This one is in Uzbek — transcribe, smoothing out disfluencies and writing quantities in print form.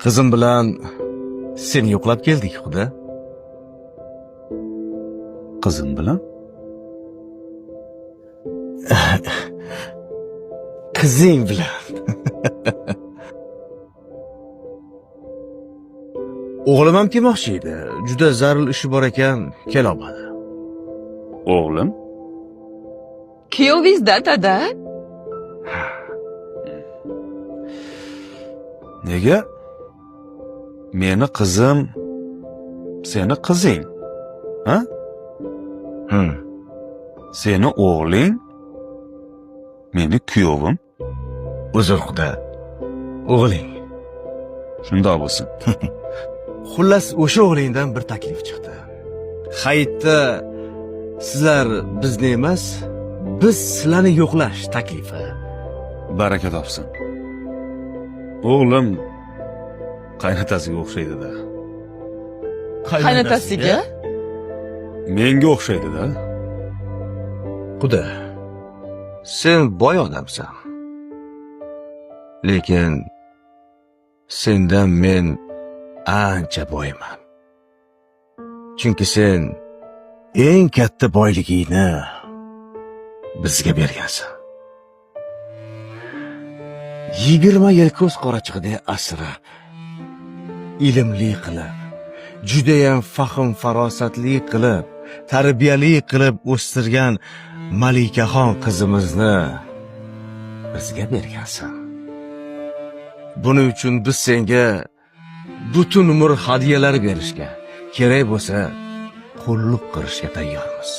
Qizim bilan seni yo'qlab keldik, xudo. Qizim bilan? Qizing bilan. O'g'lim ham kelmoqchi edi. Juda zarur ishi bor ekan, kelolmadi. O'g'lim? Kuyovingizda dada? Nega? Meni qizim, seni qizing. Ha? Seni o'g'ling, meni kuyovim. Uzr xudo. O'g'ling. Shundoq bo'lsin. Xullas, o'sha o'g'lingdan bir taklif chiqdi. Hayitda sizlar bizni emas, biz sizlarni yo'qlash taklifi. Baraka topsin. O'g'lim qaynotasiga o'xshaydi-da. Qaynotasiga? Menga o'xshaydi-da. Xudo, sen boy odamsan. Lekin sendan men ancha boyman. Chunki sen eng katta boyligingni bizga bergansan. 20 yil ko'z qorachig'ini asrab, ilmli qilib, judayam fahm farosatli qilib, tarbiyali qilib o'stirgan Malikaxon qizimizni bizga bergansan. Buning uchun biz senga butun umr hadiyalar berishga, kerak bo'lsa, qulluq qilishga tayyormiz.